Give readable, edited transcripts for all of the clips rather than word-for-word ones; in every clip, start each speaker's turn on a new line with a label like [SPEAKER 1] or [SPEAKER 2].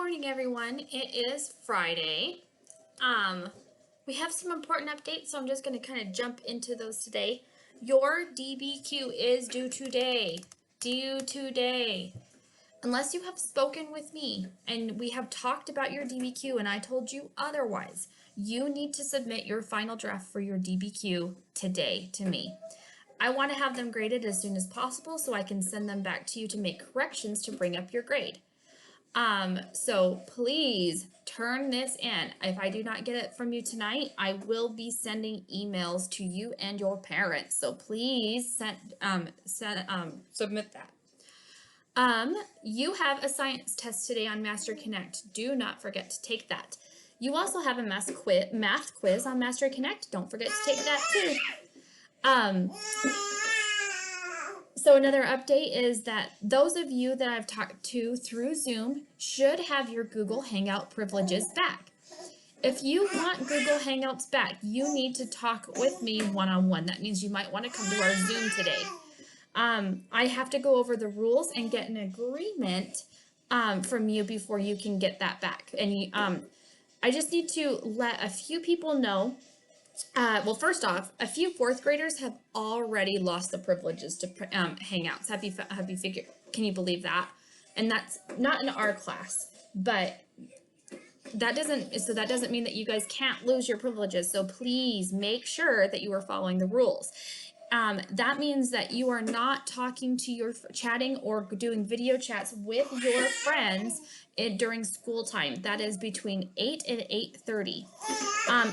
[SPEAKER 1] morning, everyone. It is Friday. We have some important updates, so I'm just going to kind of jump into those today. Your DBQ is due today. Due today. Unless you have spoken with me and we have talked about your DBQ and I told you otherwise, you need to submit your final draft for your DBQ today to me. I want to have them graded as soon as possible so I can send them back to you to make corrections to bring up your grade. So please turn this in. If I do not get it from you tonight, I will be sending emails to you and your parents. So please submit that. You have a science test today on Master Connect. Do not forget to take that. You also have a math quiz on Master Connect. Don't forget to take that too. So another update is that those of you that I've talked to through Zoom should have your Google Hangout privileges back. If you want Google Hangouts back, you need to talk with me one-on-one. That means you might want to come to our Zoom today. I have to go over the rules and get an agreement from you before you can get that back. And I just need to let a few people know. Well, first off, a few fourth graders have already lost the privileges to Hangouts. Have you figured? Can you believe that? And that's not in our class, but that doesn't mean that you guys can't lose your privileges. So please make sure that you are following the rules. That means that you are not talking to chatting or doing video chats with your friends during school time. That is between 8 and 8:30.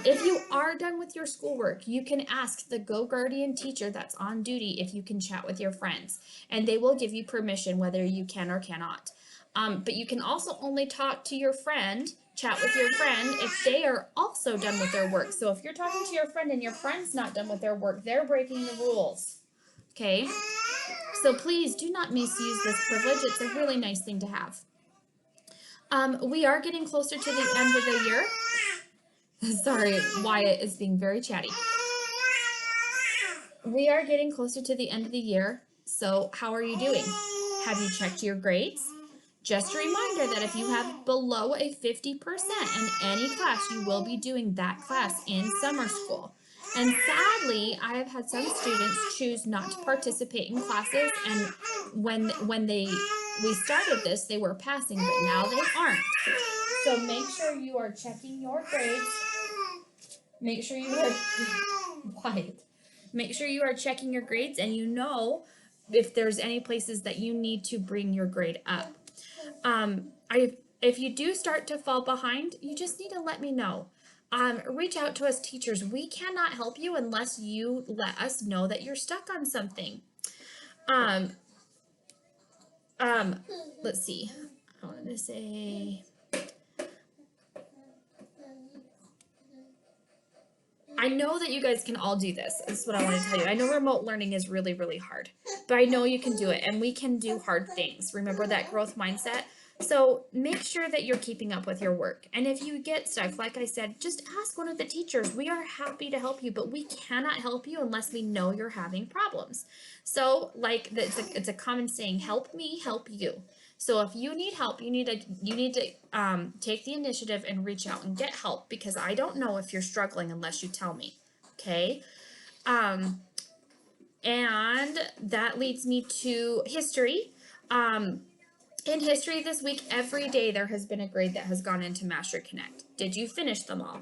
[SPEAKER 1] If you are done with your schoolwork, you can ask the GoGuardian teacher that's on duty if you can chat with your friends, and they will give you permission whether you can or cannot. But you can also only talk to your friend, chat with your friend, if they are also done with their work. So if you're talking to your friend and your friend's not done with their work, they're breaking the rules. Okay? So please do not misuse this privilege. It's a really nice thing to have. We are getting closer to the end of the year. Sorry, Wyatt is being very chatty. We are getting closer to the end of the year. So how are you doing? Have you checked your grades? Just a reminder that if you have below a 50% in any class, you will be doing that class in summer school. And sadly, I have had some students choose not to participate in classes, and when we started this, they were passing, but now they aren't. So make sure you are checking your grades. Make sure you are quiet. Make sure you are checking your grades, and you know if there's any places that you need to bring your grade up. If you do start to fall behind, you just need to let me know. Reach out to us teachers. We cannot help you unless you let us know that you're stuck on something. Let's see. I wanted to say, I know that you guys can all do this. This is what I want to tell you. I know remote learning is really, really hard, but I know you can do it, and we can do hard things. Remember that growth mindset? So make sure that you're keeping up with your work. And if you get stuck, like I said, just ask one of the teachers. We are happy to help you, but we cannot help you unless we know you're having problems. So like it's a common saying, help me, help you. So if you need help, you need to take the initiative and reach out and get help, because I don't know if you're struggling unless you tell me. Okay. And that leads me to history. In history this week, every day there has been a grade that has gone into Master Connect. Did you finish them all?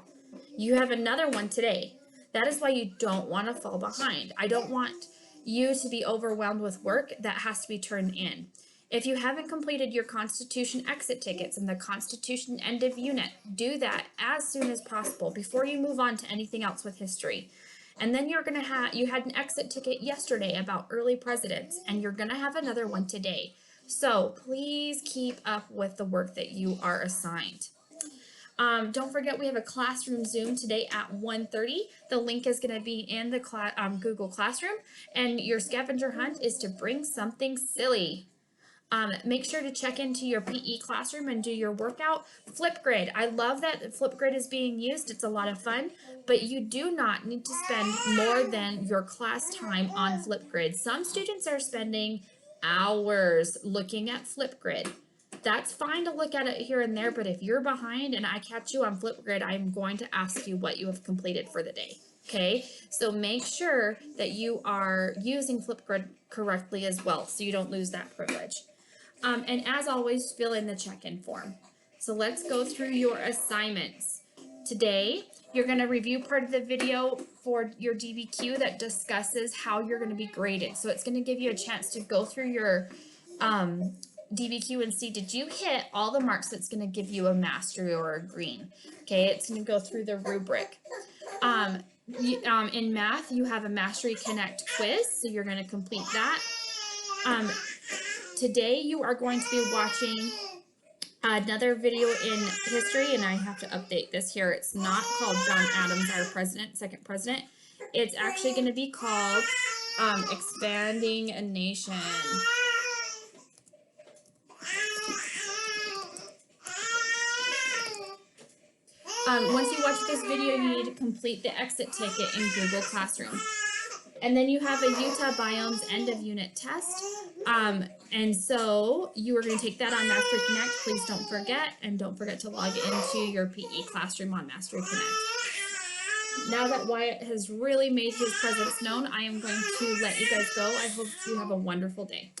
[SPEAKER 1] You have another one today. That is why you don't want to fall behind. I don't want you to be overwhelmed with work that has to be turned in. If you haven't completed your Constitution exit tickets and the Constitution end of unit, do that as soon as possible before you move on to anything else with history. And then you had an exit ticket yesterday about early presidents, and you're going to have another one today. So please keep up with the work that you are assigned. Don't forget, we have a classroom Zoom today at 1:30. The link is going to be in the Google Classroom, and your scavenger hunt is to bring something silly. Make sure to check into your PE classroom and do your workout. Flipgrid. I love that Flipgrid is being used. It's a lot of fun, but you do not need to spend more than your class time on Flipgrid. Some students are spending hours looking at Flipgrid. That's fine to look at it here and there, but if you're behind and I catch you on Flipgrid, I'm going to ask you what you have completed for the day. Okay, so make sure that you are using Flipgrid correctly as well, so you don't lose that privilege. And as always, fill in the check-in form. So let's go through your assignments. Today, you're going to review part of the video for your DBQ that discusses how you're going to be graded. So it's going to give you a chance to go through your DBQ and see, did you hit all the marks that's going to give you a mastery or a green? Okay, it's going to go through the rubric. In math, you have a Mastery Connect quiz, so you're going to complete that. Today, you are going to be watching another video in history, and I have to update this here. It's not called John Adams, our president, second president. It's actually going to be called Expanding a Nation. Once you watch this video, you need to complete the exit ticket in Google Classroom. And then you have a Utah Biomes end of unit test. And so you are going to take that on Mastery Connect. Please don't forget, and don't forget to log into your PE classroom on Mastery Connect. Now that Wyatt has really made his presence known, I am going to let you guys go. I hope you have a wonderful day.